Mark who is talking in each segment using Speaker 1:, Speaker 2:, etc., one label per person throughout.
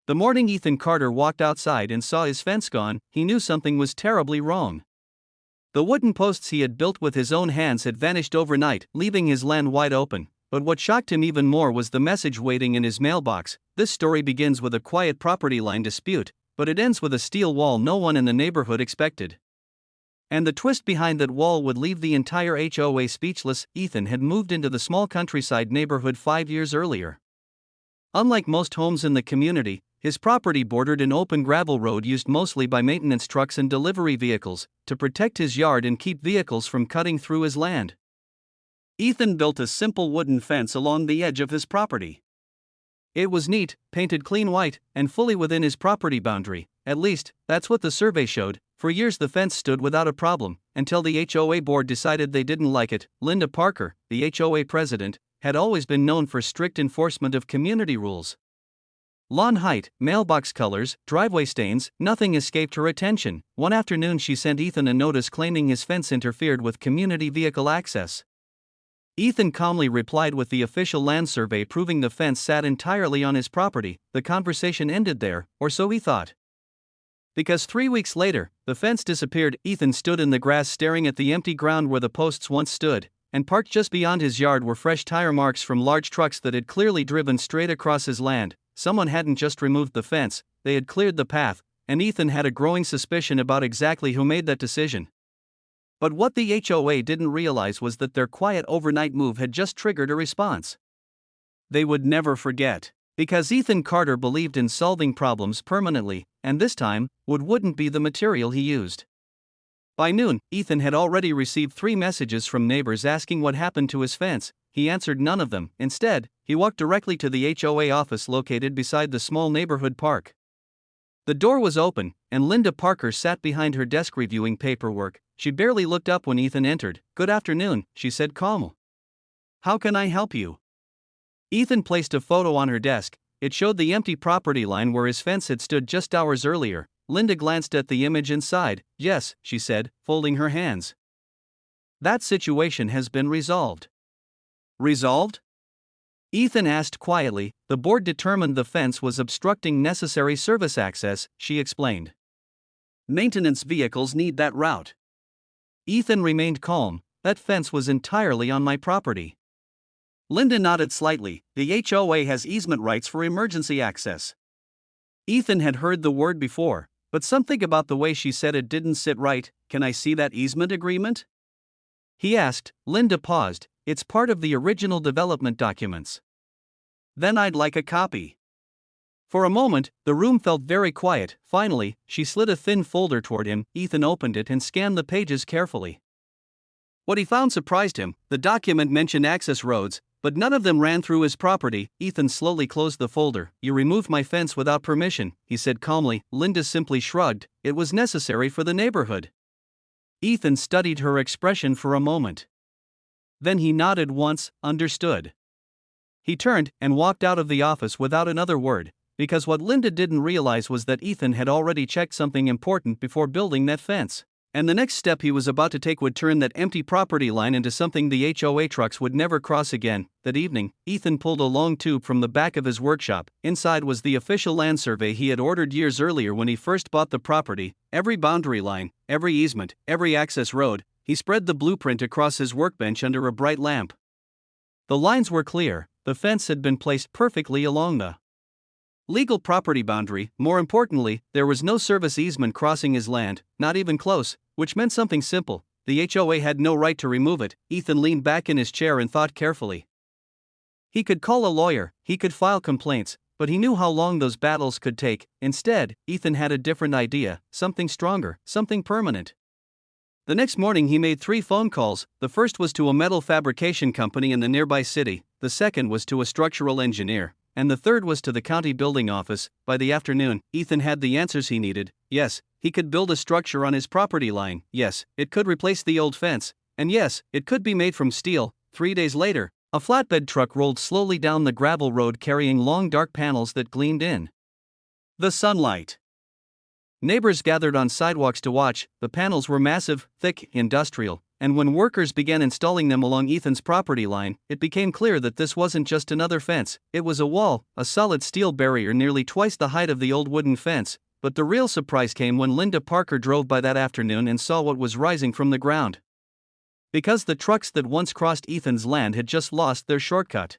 Speaker 1: The morning Ethan Carter walked outside and saw his fence gone, he knew something was terribly wrong. The wooden posts he had built with his own hands had vanished overnight, leaving his land wide open. But what shocked him even more was the message waiting in his mailbox. This story begins with a quiet property line dispute, but it ends with a steel wall no one in the neighborhood expected. And the twist behind that wall would leave the entire HOA speechless. Ethan had moved into the small countryside neighborhood 5 years earlier. Unlike most homes in the community, his property bordered an open gravel road used mostly by maintenance trucks and delivery vehicles to protect his yard and keep vehicles from cutting through his land. Ethan built a simple wooden fence along the edge of his property. It was neat, painted clean white, and fully within his property boundary. At least, that's what the survey showed. For years the fence stood without a problem, until the HOA board decided they didn't like it. Linda Parker, the HOA president, had always been known for strict enforcement of community rules. Lawn height, mailbox colors, driveway stains, nothing escaped her attention. One afternoon she sent Ethan a notice claiming his fence interfered with community vehicle access. Ethan calmly replied with the official land survey proving the fence sat entirely on his property. The conversation ended there, or so he thought. Because 3 weeks later, the fence disappeared. Ethan stood in the grass staring at the empty ground where the posts once stood, and parked just beyond his yard were fresh tire marks from large trucks that had clearly driven straight across his land. Someone hadn't just removed the fence, they had cleared the path, and Ethan had a growing suspicion about exactly who made that decision. But what the HOA didn't realize was that their quiet overnight move had just triggered a response they would never forget. Because Ethan Carter believed in solving problems permanently, and this time, wood wouldn't be the material he used. By noon, Ethan had already received 3 messages from neighbors asking what happened to his fence. He answered none of them. Instead, he walked directly to the HOA office located beside the small neighborhood park. The door was open, and Linda Parker sat behind her desk reviewing paperwork. She barely looked up when Ethan entered. "Good afternoon," she said calmly. "How can I help you?" Ethan placed a photo on her desk. It showed the empty property line where his fence had stood just hours earlier. Linda glanced at the image and sighed. "Yes," she said, folding her hands. "That situation has been resolved." "Resolved?" Ethan asked quietly. "The board determined the fence was obstructing necessary service access," she explained. "Maintenance vehicles need that route." Ethan remained calm. "That fence was entirely on my property." Linda nodded slightly. "The HOA has easement rights for emergency access." Ethan had heard the word before, but something about the way she said it didn't sit right. "Can I see that easement agreement?" he asked. Linda paused. "It's part of the original development documents." "Then I'd like a copy." For a moment, the room felt very quiet. Finally, she slid a thin folder toward him. Ethan opened it and scanned the pages carefully. What he found surprised him. The document mentioned access roads, but none of them ran through his property. Ethan slowly closed the folder. "You removed my fence without permission," he said calmly. Linda simply shrugged. "It was necessary for the neighborhood." Ethan studied her expression for a moment. Then he nodded once, understood. He turned and walked out of the office without another word, because what Linda didn't realize was that Ethan had already checked something important before building that fence. And the next step he was about to take would turn that empty property line into something the HOA trucks would never cross again. That evening, Ethan pulled a long tube from the back of his workshop. Inside was the official land survey he had ordered years earlier when he first bought the property. Every boundary line, every easement, every access road. He spread the blueprint across his workbench under a bright lamp. The lines were clear. The fence had been placed perfectly along the legal property boundary. More importantly, there was no service easement crossing his land, not even close, which meant something simple. The HOA had no right to remove it. Ethan leaned back in his chair and thought carefully. He could call a lawyer, he could file complaints, but he knew how long those battles could take. Instead, Ethan had a different idea, something stronger, something permanent. The next morning he made 3 phone calls. The first was to a metal fabrication company in the nearby city, the second was to a structural engineer, and the third was to the county building office. By the afternoon, Ethan had the answers he needed. Yes, he could build a structure on his property line. Yes, it could replace the old fence. And yes, it could be made from steel. 3 days later, a flatbed truck rolled slowly down the gravel road carrying long dark panels that gleamed in the sunlight. Neighbors gathered on sidewalks to watch. The panels were massive, thick, industrial. and when workers began installing them along Ethan's property line, it became clear that this wasn't just another fence, it was a wall, a solid steel barrier nearly twice the height of the old wooden fence. But the real surprise came when Linda Parker drove by that afternoon and saw what was rising from the ground. Because the trucks that once crossed Ethan's land had just lost their shortcut.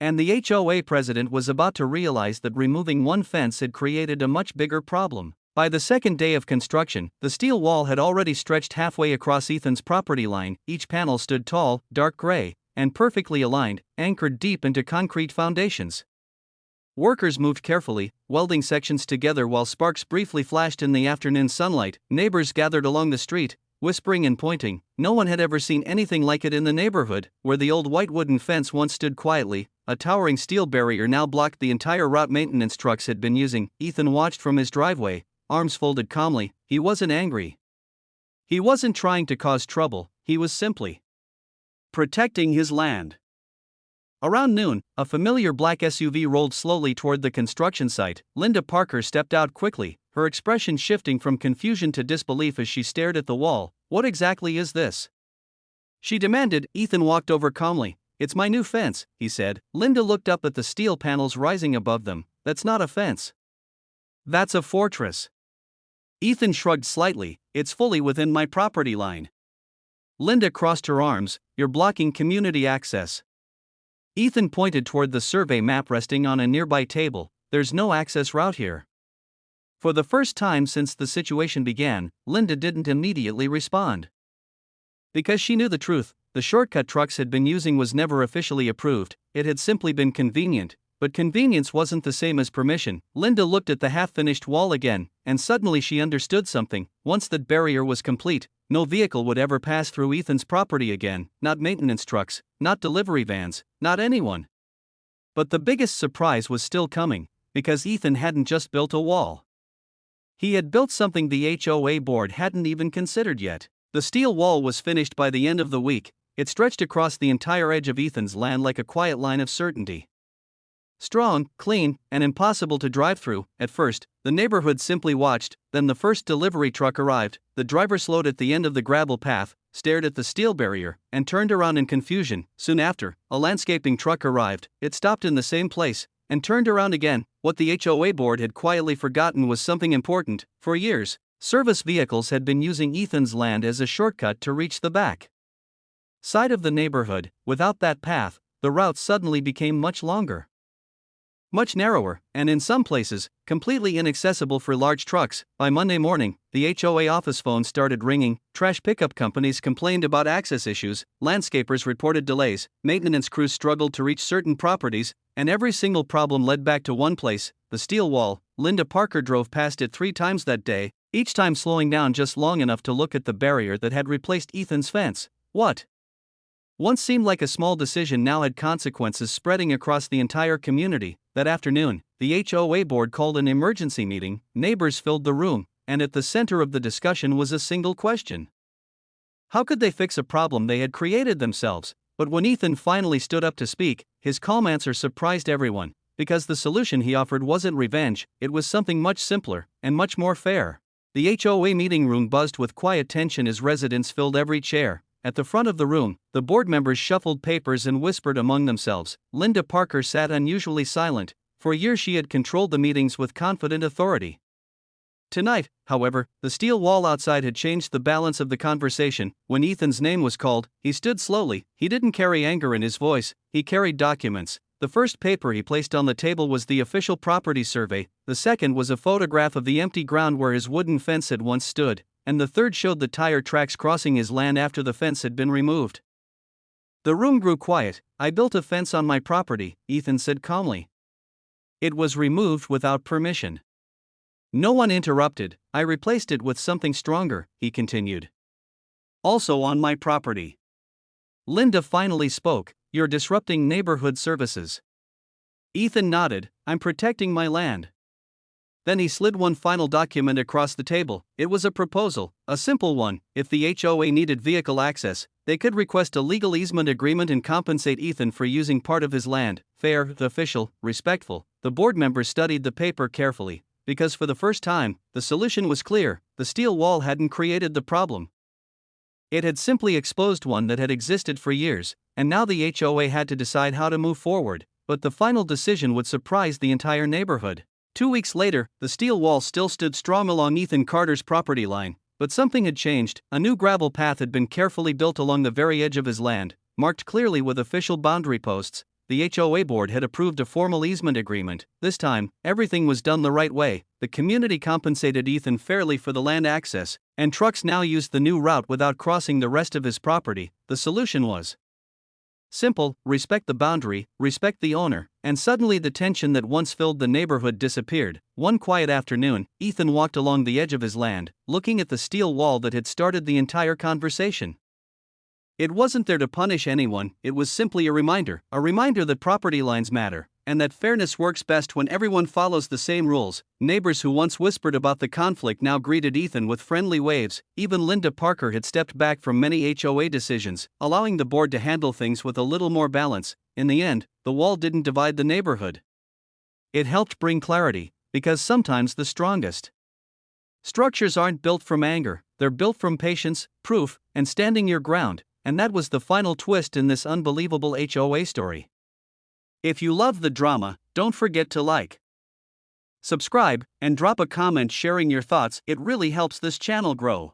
Speaker 1: And the HOA president was about to realize that removing one fence had created a much bigger problem. By the second day of construction, the steel wall had already stretched halfway across Ethan's property line. Each panel stood tall, dark gray, and perfectly aligned, anchored deep into concrete foundations. Workers moved carefully, welding sections together while sparks briefly flashed in the afternoon sunlight. Neighbors gathered along the street, whispering and pointing. No one had ever seen anything like it in the neighborhood, where the old white wooden fence once stood quietly. A towering steel barrier now blocked the entire route maintenance trucks had been using. Ethan watched from his driveway, arms folded calmly. He wasn't angry. He wasn't trying to cause trouble, he was simply protecting his land. Around noon, a familiar black SUV rolled slowly toward the construction site. Linda Parker stepped out quickly, her expression shifting from confusion to disbelief as she stared at the wall. "What exactly is this?" she demanded. Ethan walked over calmly. "It's my new fence," he said. Linda looked up at the steel panels rising above them. "That's not a fence. That's a fortress." Ethan shrugged slightly. "It's fully within my property line." Linda crossed her arms. "You're blocking community access." Ethan pointed toward the survey map resting on a nearby table. "There's no access route here." For the first time since the situation began, Linda didn't immediately respond. Because she knew the truth, the shortcut trucks had been using was never officially approved, it had simply been convenient. But convenience wasn't the same as permission. Linda looked at the half-finished wall again, and suddenly she understood something. Once that barrier was complete, no vehicle would ever pass through Ethan's property again, not maintenance trucks, not delivery vans, not anyone. But the biggest surprise was still coming, because Ethan hadn't just built a wall. He had built something the HOA board hadn't even considered yet. The steel wall was finished by the end of the week. It stretched across the entire edge of Ethan's land like a quiet line of certainty. Strong, clean, and impossible to drive through. At first, the neighborhood simply watched. Then the first delivery truck arrived. The driver slowed at the end of the gravel path, stared at the steel barrier, and turned around in confusion. Soon after, a landscaping truck arrived. It stopped in the same place, and turned around again. What the HOA board had quietly forgotten was something important. For years, service vehicles had been using Ethan's land as a shortcut to reach the back side of the neighborhood. Without that path, the route suddenly became much longer, much narrower, and in some places, completely inaccessible for large trucks. By Monday morning, the HOA office phone started ringing. Trash pickup companies complained about access issues, landscapers reported delays, maintenance crews struggled to reach certain properties, and every single problem led back to one place, the steel wall. Linda Parker drove past it 3 times that day, each time slowing down just long enough to look at the barrier that had replaced Ethan's fence. What once seemed like a small decision now had consequences spreading across the entire community. That afternoon, the HOA board called an emergency meeting. Neighbors filled the room, and at the center of the discussion was a single question. How could they fix a problem they had created themselves? But when Ethan finally stood up to speak, his calm answer surprised everyone, because the solution he offered wasn't revenge, it was something much simpler, and much more fair. The HOA meeting room buzzed with quiet tension as residents filled every chair. At the front of the room, the board members shuffled papers and whispered among themselves. Linda Parker sat unusually silent. For years she had controlled the meetings with confident authority. Tonight, however, the steel wall outside had changed the balance of the conversation. When Ethan's name was called, he stood slowly. He didn't carry anger in his voice, he carried documents. The first paper he placed on the table was the official property survey, the second was a photograph of the empty ground where his wooden fence had once stood, and the third showed the tire tracks crossing his land after the fence had been removed. The room grew quiet. "I built a fence on my property," Ethan said calmly. "It was removed without permission." No one interrupted. "I replaced it with something stronger," he continued. "Also on my property." Linda finally spoke. "You're disrupting neighborhood services." Ethan nodded. "I'm protecting my land." Then he slid one final document across the table. It was a proposal, a simple one. If the HOA needed vehicle access, they could request a legal easement agreement and compensate Ethan for using part of his land. Fair, official, respectful. The board members studied the paper carefully, because for the first time, the solution was clear. The steel wall hadn't created the problem. It had simply exposed one that had existed for years, and now the HOA had to decide how to move forward, but the final decision would surprise the entire neighborhood. 2 weeks later, the steel wall still stood strong along Ethan Carter's property line, but something had changed. A new gravel path had been carefully built along the very edge of his land, marked clearly with official boundary posts. The HOA board had approved a formal easement agreement. This time, everything was done the right way. The community compensated Ethan fairly for the land access, and trucks now used the new route without crossing the rest of his property. The solution was simple: respect the boundary, respect the owner, and suddenly the tension that once filled the neighborhood disappeared. One quiet afternoon, Ethan walked along the edge of his land, looking at the steel wall that had started the entire conversation. It wasn't there to punish anyone, it was simply a reminder that property lines matter, and that fairness works best when everyone follows the same rules. Neighbors who once whispered about the conflict now greeted Ethan with friendly waves. Even Linda Parker had stepped back from many HOA decisions, allowing the board to handle things with a little more balance. In the end, the wall didn't divide the neighborhood. It helped bring clarity, because sometimes the strongest structures aren't built from anger, they're built from patience, proof, and standing your ground. And that was the final twist in this unbelievable HOA story. If you love the drama, don't forget to like, subscribe, and drop a comment sharing your thoughts. It really helps this channel grow.